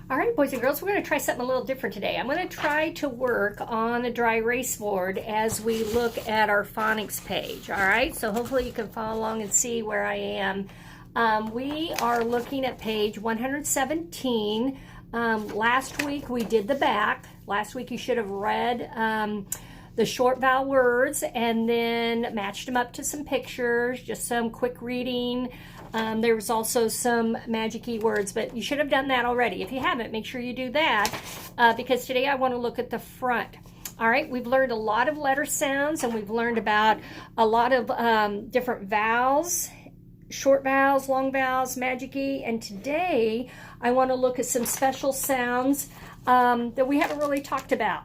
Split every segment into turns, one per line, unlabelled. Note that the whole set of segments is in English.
All right, boys and girls, we're going to try something a little different today. I'm going to try to work on a dry erase board as we look at our phonics page. All right, so hopefully you can follow along and see where I am. We are looking at page 117. Last week we did the back. Last week you should have read the short vowel words and then matched them up to some pictures, just some quick reading. There was also some magic-y words, but you should have done that already. If you haven't, make sure you do that because today I want to look at the front. All right, we've learned a lot of letter sounds and we've learned about a lot of different vowels, short vowels, long vowels, magic-y, and today I want to look at some special sounds that we haven't really talked about.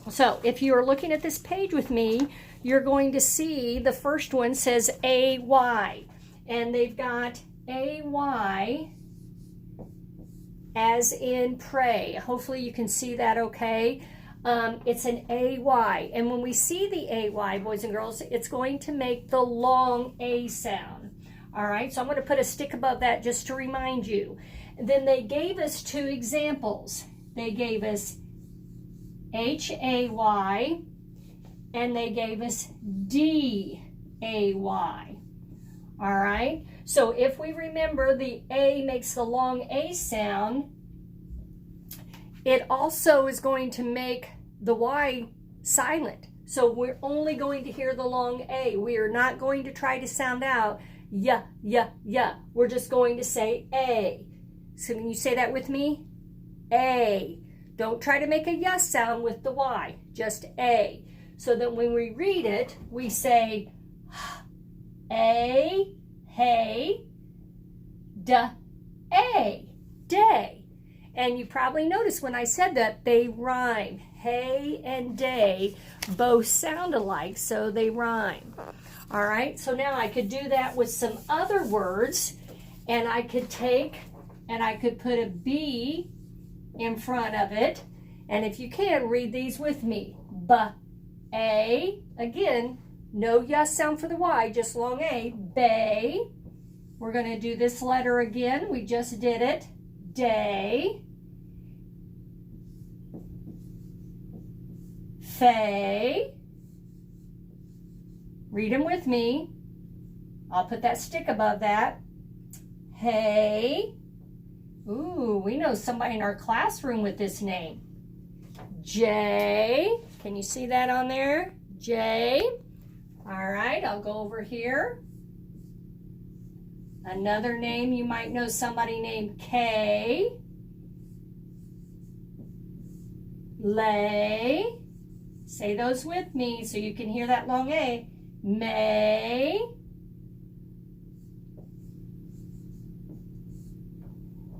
So if you're looking at this page with me, you're going to see the first one says A-Y. And they've got A-Y as in pray. Hopefully you can see that okay. It's an A-Y. And when we see the A-Y, boys and girls, it's going to make the long A sound. All right, so I'm going to put a stick above that just to remind you. And then they gave us two examples. They gave us H-A-Y and they gave us D-A-Y. All right, so if we remember the A makes the long A sound, it also is going to make the Y silent. So we're only going to hear the long A. We are not going to try to sound out yeah, yeah, yeah. We're just going to say A. So can you say that with me? A. Don't try to make a yes sound with the Y, just A. So that when we read it, we say A, hey, a, day. And you probably noticed when I said that they rhyme. Hey and day both sound alike, so they rhyme. All right, so now I could do that with some other words, and I could take and I could put a B in front of it. And if you can, read these with me. B-A, again, no yes sound for the Y, just long A. Bay. We're going to do this letter again. We just did it. Day. Fay. Read them with me. I'll put that stick above that. Hey. Ooh, we know somebody in our classroom with this name. J. Can you see that on there? J. All right, I'll go over here. Another name, you might know somebody named K. Lay. Say those with me so you can hear that long A. May.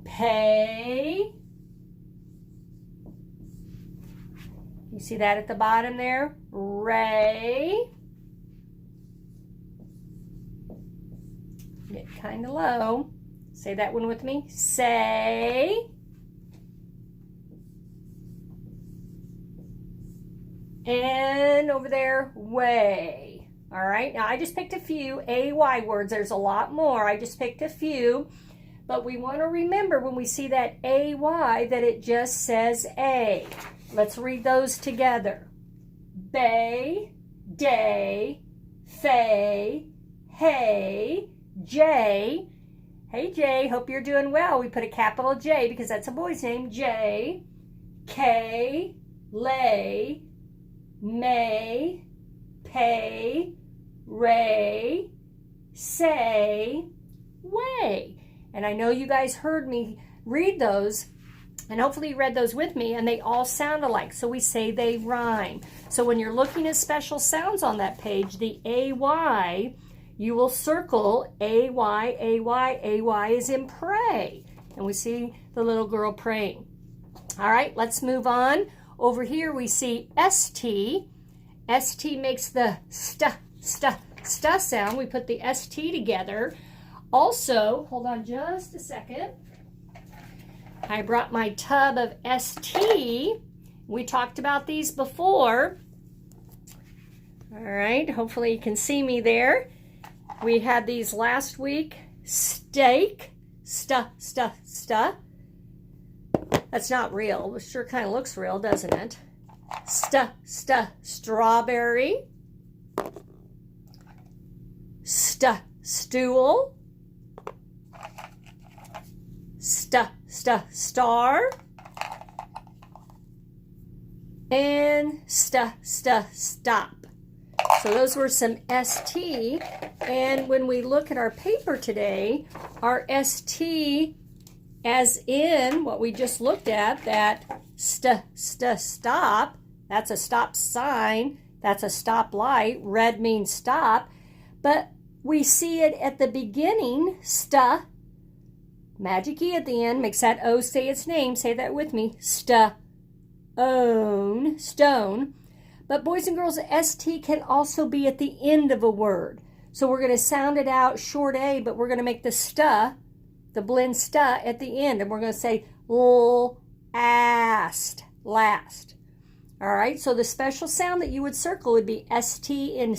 Pay. You see that at the bottom there? Ray. Get kind of low. Say that one with me. Say. And over there, way. All right, now I just picked a few A-Y words. There's a lot more. I just picked a few. But we want to remember when we see that A-Y that it just says A. Let's read those together. Bay, day, fay, hey, J. Hey, J, hope you're doing well. We put a capital J because that's a boy's name. J, K, lay, may, pay, ray, say, way. And I know you guys heard me read those, and hopefully you read those with me, and they all sound alike. So we say they rhyme. So when you're looking at special sounds on that page, the A-Y, you will circle A-Y, A-Y, A-Y is in pray. And we see the little girl praying. All right, let's move on. Over here we see S-T. S-T makes the st sound. We put the S-T together. Also, hold on just a second. I brought my tub of ST. We talked about these before. All right, hopefully you can see me there. We had these last week. Steak, sta. That's not real. It sure kind of looks real, doesn't it? Strawberry. Stool. Star. And stop. So those were some ST. And when we look at our paper today, our ST, as in what we just looked at, that stop, that's a stop sign, that's a stop light, red means stop, but we see it at the beginning, magic E at the end, makes that O say its name, say that with me, stone. But boys and girls, ST can also be at the end of a word. So we're going to sound it out, short A, but we're going to make the blend at the end. And we're going to say last. All right, so the special sound that you would circle would be ST in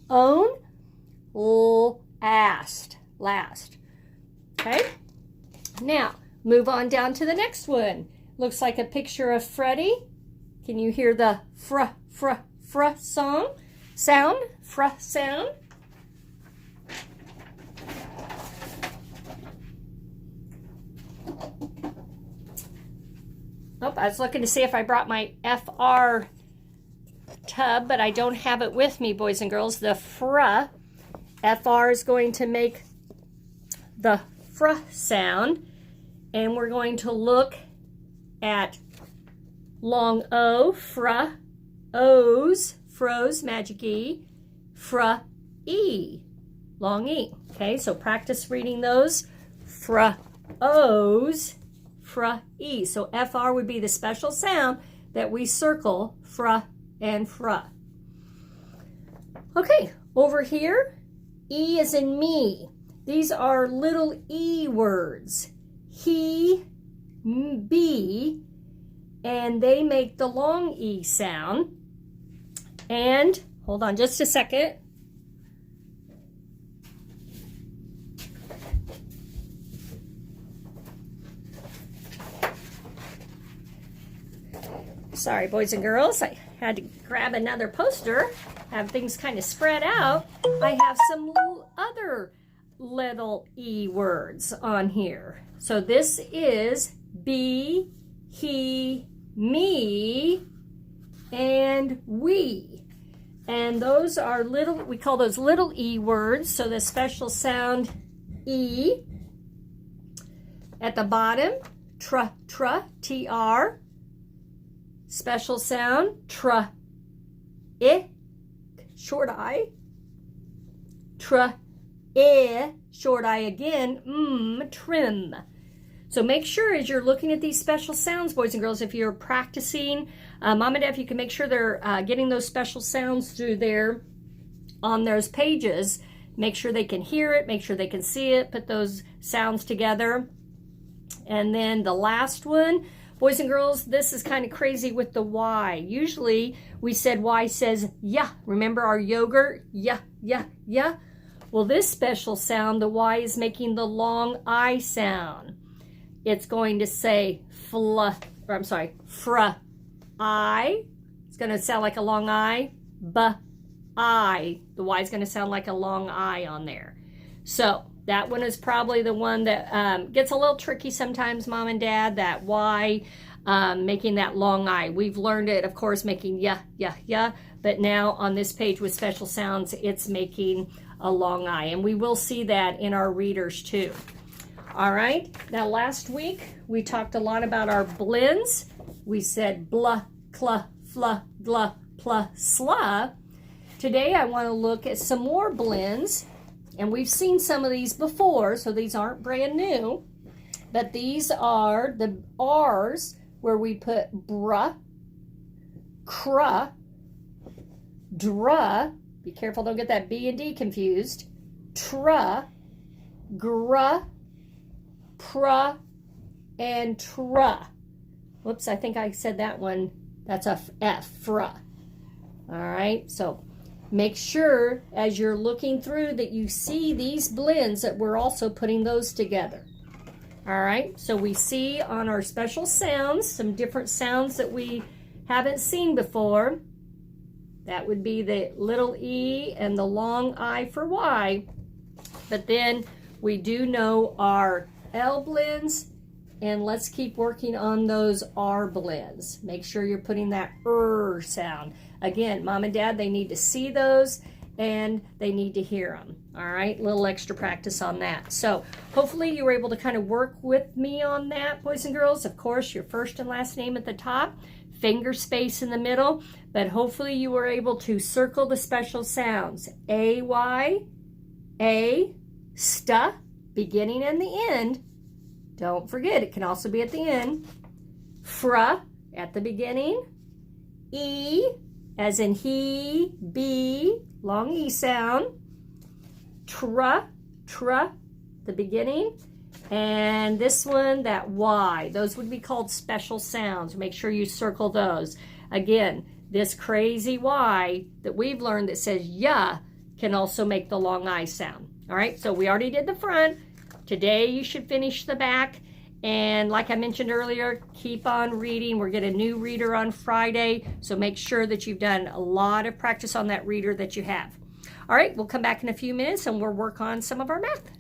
own, last. Okay, now move on down to the next one. Looks like a picture of Freddie. Can you hear the fr sound? Fr sound. Oh, I was looking to see if I brought my FR tub, but I don't have it with me, boys and girls. The FR is going to make the fr sound, and we're going to look at long O, froze, magic E, E, long E. Okay, so practice reading those. E. So FR would be the special sound that we circle, and Okay, over here, E is in me. These are little E words. He, be, and they make the long E sound. And, hold on just a second. Sorry, boys and girls, I had to grab another poster, have things kind of spread out. I have some other little E words on here. So this is be, he, me, and we. And those are little, we call those little E words. So the special sound E. At the bottom, tr, TR. Special sound, I, short I. I, short I again, trim. So make sure as you're looking at these special sounds, boys and girls, if you're practicing, Mom and Dad, if you can make sure they're getting those special sounds through there on those pages, make sure they can hear it, make sure they can see it, put those sounds together. And then the last one, boys and girls, this is kind of crazy with the Y. Usually we said Y says yeah. Remember our yogurt? Yeah. Well, this special sound, the Y is making the long I sound. It's going to say fr, I. It's going to sound like a long I. I. The Y is going to sound like a long I on there. So that one is probably the one that gets a little tricky sometimes, Mom and Dad, that Y, making that long I. We've learned it, of course, making yeah, but now on this page with special sounds, it's making a long I, and we will see that in our readers too. All right, now last week, we talked a lot about our blends. We said blah, cla, fla, gla, pla, sla. Today, I want to look at some more blends. And we've seen some of these before, so these aren't brand new. But these are the R's where we put bruh, cruh, druh. Be careful, don't get that B and D confused. Truh, gruh, pruh, and truh. Whoops, I think I said that one. That's a F, fruh. All right, so make sure as you're looking through that you see these blends that we're also putting those together. All right, so we see on our special sounds some different sounds that we haven't seen before. That would be the little e and the long I for Y. But then we do know our L blends, and let's keep working on those R blends. Make sure you're putting that sound. Again, Mom and Dad, they need to see those and they need to hear them. All right, little extra practice on that. So hopefully you were able to kind of work with me on that, boys and girls. Of course, your first and last name at the top, finger space in the middle, but hopefully you were able to circle the special sounds. A-Y, A, sta, beginning and the end. Don't forget, it can also be at the end. Fra, at the beginning. E, as in he, B, long E sound. Tra, the beginning. And this one, that Y. Those would be called special sounds. Make sure you circle those. Again, this crazy Y that we've learned that says ya can also make the long I sound. All right, so we already did the front. Today you should finish the back. And like I mentioned earlier, keep on reading. We're getting a new reader on Friday, so make sure that you've done a lot of practice on that reader that you have. All right, we'll come back in a few minutes and we'll work on some of our math.